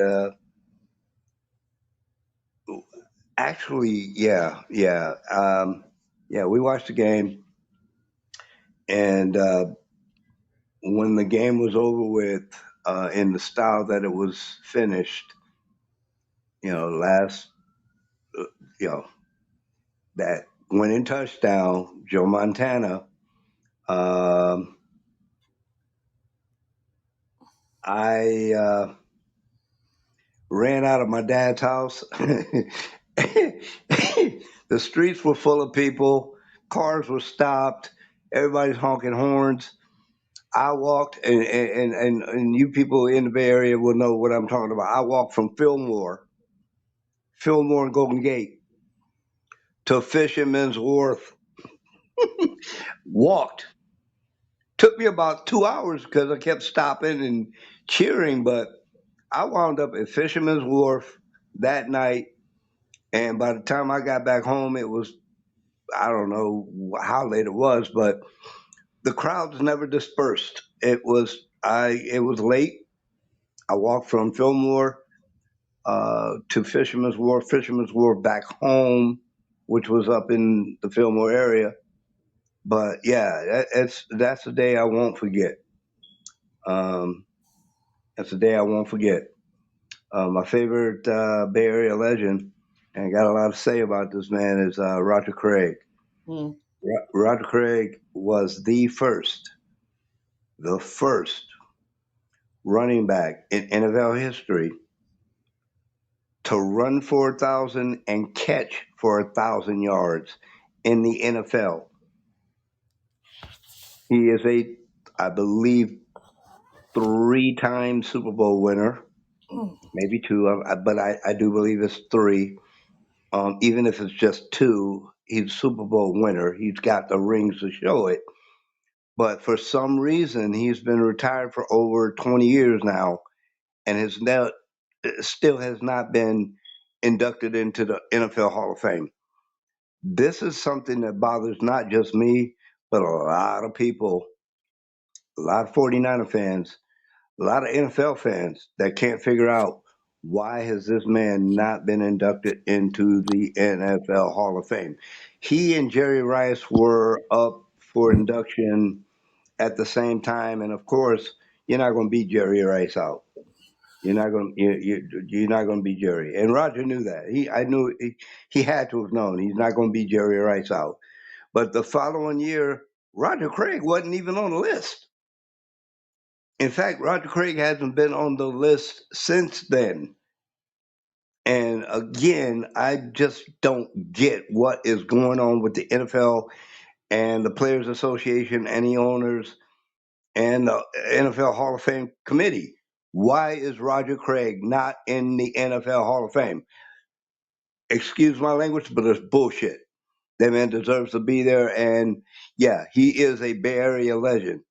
actually, yeah, we watched the game. And when the game was over with, in the style that it was finished, last, you know, that winning touchdown, Joe Montana. Um, I ran out of my dad's house. The streets were full of people. Cars were stopped. Everybody's honking horns. I walked, and you people in the Bay Area will know what I'm talking about. I walked from Fillmore and Golden Gate to Fisherman's Wharf. Walked. Took me about 2 hours because I kept stopping and cheering, but I wound up at Fisherman's Wharf that night. And by the time I got back home, it was, I don't know how late it was, but the crowds never dispersed. It was late. I walked from Fillmore to Fisherman's Wharf back home, which was up in the Fillmore area. But yeah, that's the day I won't forget. Um, that's the day I won't forget. My favorite Bay Area legend, and I got a lot to say about this man, is Roger Craig. Mm. Roger Craig was the first running back in NFL history to run for 1,000 and catch for 1,000 yards in the NFL. He is I believe, three-time Super Bowl winner, Mm. maybe two, but I do believe it's three. Even if it's just two, he's a Super Bowl winner. He's got the rings to show it. But for some reason, he's been retired for over 20 years now, and still has not been inducted into the NFL Hall of Fame. This is something that bothers not just me, but a lot of people, a lot of 49er fans, a lot of NFL fans that can't figure out why has this man not been inducted into the NFL Hall of Fame. He and Jerry Rice were up for induction at the same time, and of course, you're not going to beat Jerry Rice out. You're not going to beat Jerry, and Roger knew that. I knew he had to have known he's not going to beat Jerry Rice out. But the following year, Roger Craig wasn't even on the list. In fact, Roger Craig hasn't been on the list since then. And again, I just don't get what is going on with the NFL and the Players Association and the owners and the NFL Hall of Fame committee. Why is Roger Craig not in the NFL Hall of Fame? Excuse my language, but it's bullshit. That man deserves to be there. And yeah, he is a Bay Area legend.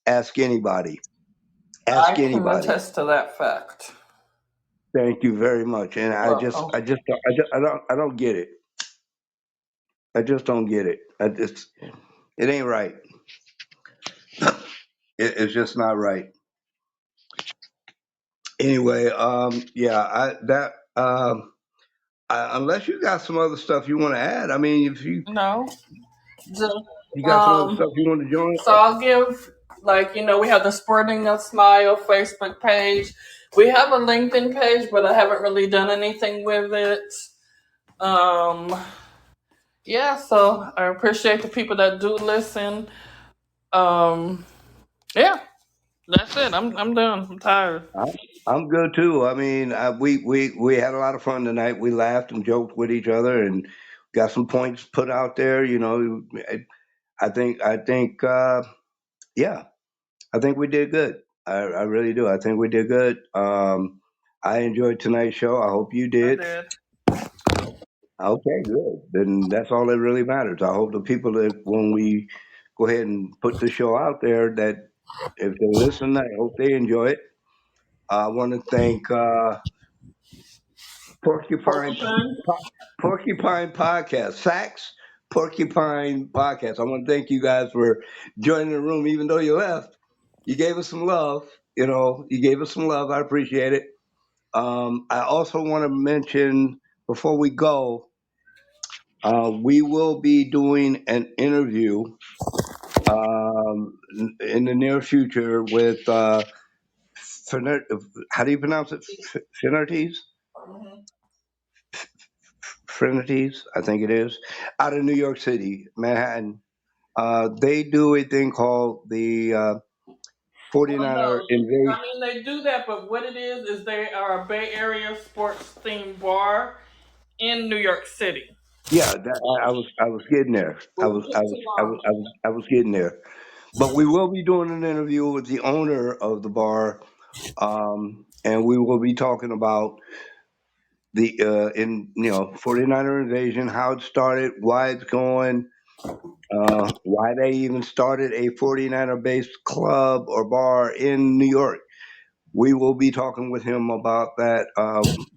Ask anybody. I Ask can anybody. attest to that fact. Thank you very much. And Welcome. I don't get it. I just don't get it. It ain't right. It's just not right. Anyway, yeah, unless you got some other stuff you want to add. I mean, if No. Just, you got some other um, stuff you want to join, so I'll give, like, we have the Sporting a Smile Facebook page. We have a LinkedIn page, but I haven't really done anything with it. Um, yeah, so I appreciate the people that do listen. Um, yeah, that's it. I'm done. I'm tired. I'm good too. I mean, we had a lot of fun tonight. We laughed and joked with each other and got some points put out there. You know, I think yeah, I think we did good. I really do. I think we did good. I enjoyed tonight's show. I hope you I did. did. Okay, good. Then that's all that really matters. I hope the people that when we go ahead and put the show out there, that if they listen, I hope they enjoy it. I want to thank Porcupine Porcupine. Porcupine Podcast, Sax Porcupine Podcast. I want to thank you guys for joining the room, even though you left. You gave us some love. You know, you gave us some love. I appreciate it. I also want to mention before we go, we will be doing an interview in the near future with how do you pronounce it? Finnerties? Mhm. Frinities, I think it is, out of New York City, Manhattan. They do a thing called the Well, 49er no, I Invasion. mean they do that, but what it is they are a Bay Area sports themed bar in New York City. Yeah, I was getting there. But we took too long. I was getting there. But we will be doing an interview with the owner of the bar, and we will be talking about the 49er Invasion, how it started, why it's going, why they even started a 49er based club or bar in New York. We will be talking with him about that.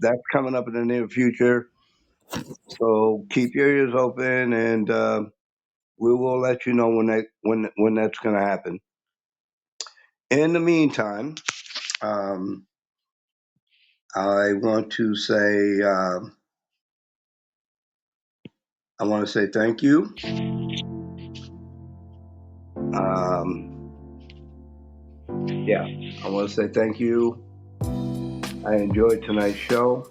That's coming up in the near future. So keep your ears open, and we will let you know when that's going to happen. In the meantime, um, I want to say thank you. Um, yeah, I want to say thank you. I enjoyed tonight's show.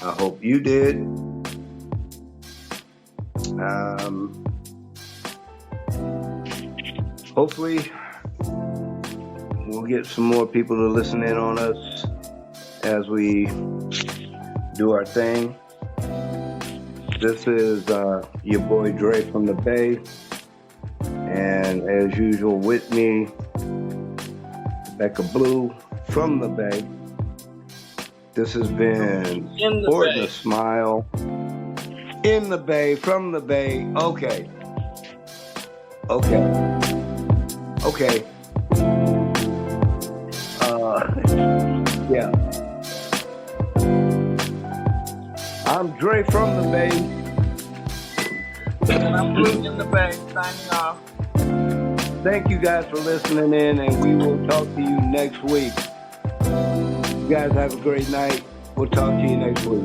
I hope you did. Um, Hopefully, we'll get some more people to listen in on us as we do our thing. This is your boy Dre from the Bay, and as usual with me, Becca Blue from the Bay. This has been In the Sporting Bay. a Smile in the Bay, from the Bay. Okay. Yeah. I'm Dre from the Bay. And I'm Blue in the Bay, signing off. Thank you guys for listening in, and we will talk to you next week. You guys have a great night. We'll talk to you next week.